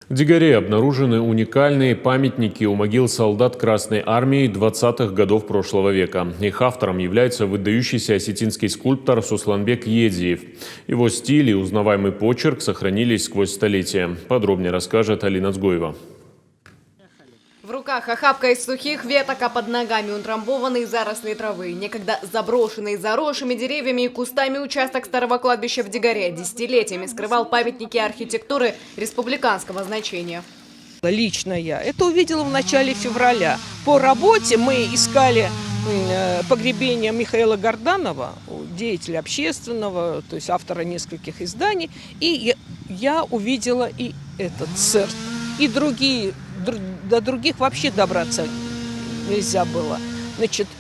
В Дигаре обнаружены уникальные памятники у могил солдат Красной Армии 20-х годов прошлого века. Их автором является выдающийся осетинский скульптор Сусланбек Едзиев. Его стиль и узнаваемый почерк сохранились сквозь столетия. Подробнее расскажет Алина Цгоева. В руках охапка из сухих веток, а под ногами утрамбованные заросли травы. Некогда заброшенный заросшими деревьями и кустами участок старого кладбища в Дигаре десятилетиями скрывал памятники архитектуры республиканского значения. Лично я это увидела в начале февраля. По работе мы искали погребение Михаила Горданова, деятеля общественного, то есть автора нескольких изданий. И я увидела и этот церковь, и другие. До других вообще добраться нельзя было.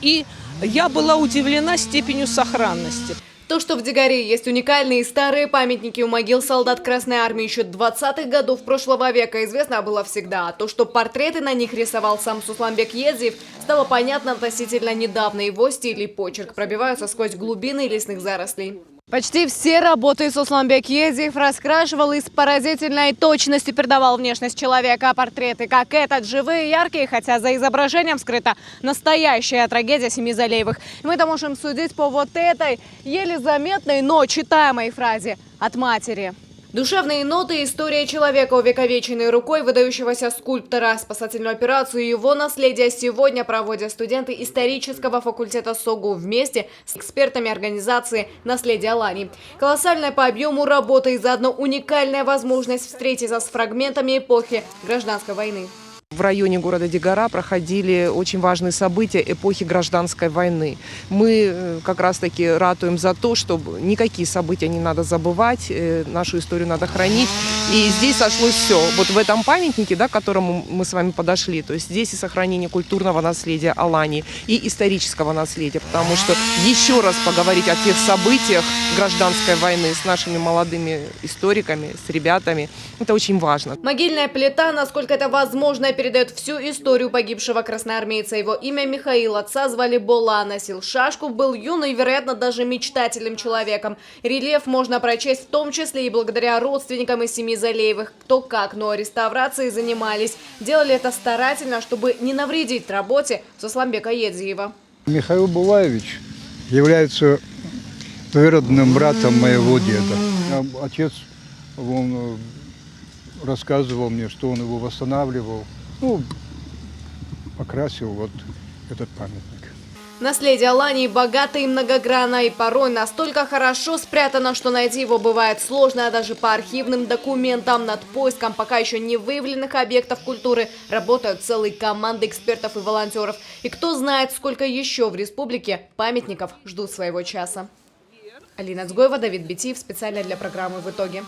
И я была удивлена степенью сохранности. То, что в Дигаре есть уникальные старые памятники у могил солдат Красной Армии еще 20-х годов прошлого века, известно было всегда. А то, что портреты на них рисовал сам Сусланбек Едзиев, стало понятно относительно недавно. Его стиль и почерк пробиваются сквозь глубины лесных зарослей. Почти все работы Сусланбек Едзиев раскрашивал и с поразительной точностью передавал внешность человека. А портреты, как этот, живые и яркие, хотя за изображением скрыта настоящая трагедия семьи Залеевых. И мы-то можем судить по вот этой еле заметной, но читаемой фразе «от матери». Душевные ноты – история человека, увековеченной рукой выдающегося скульптора. Спасательную операцию и его наследие сегодня проводят студенты исторического факультета СОГУ вместе с экспертами организации «Наследие Алании». Колоссальная по объему работа и заодно уникальная возможность встретиться с фрагментами эпохи гражданской войны. В районе города Дигара проходили очень важные события эпохи гражданской войны. Мы как раз-таки ратуем за то, чтобы никакие события не надо забывать, нашу историю надо хранить. И здесь сошлось все. Вот в этом памятнике, да, к которому мы с вами подошли, то есть здесь и сохранение культурного наследия Алании, и исторического наследия. Потому что еще раз поговорить о тех событиях гражданской войны с нашими молодыми историками, с ребятами, это очень важно. Могильная плита, насколько это возможно, передает всю историю погибшего красноармейца. Его имя Михаил, отца звали Бола, носил шашку, был юный, вероятно, даже мечтательным человеком. Рельеф можно прочесть в том числе и благодаря родственникам из семьи Залеевых. Кто как, но реставрацией занимались. Делали это старательно, чтобы не навредить работе Сусланбека Едзиева. Михаил Булаевич является двоюродным братом моего деда. Отец, он рассказывал мне, что он его восстанавливал, покрасил вот этот памятник. Наследие Алании богато и многогранно, и порой настолько хорошо спрятано, что найти его бывает сложно, а даже по архивным документам. Над поиском пока еще не выявленных объектов культуры работают целые команды экспертов и волонтеров. И кто знает, сколько еще в республике памятников ждут своего часа. Алина Цгоева, Давид Битиев, специально для программы «В итоге».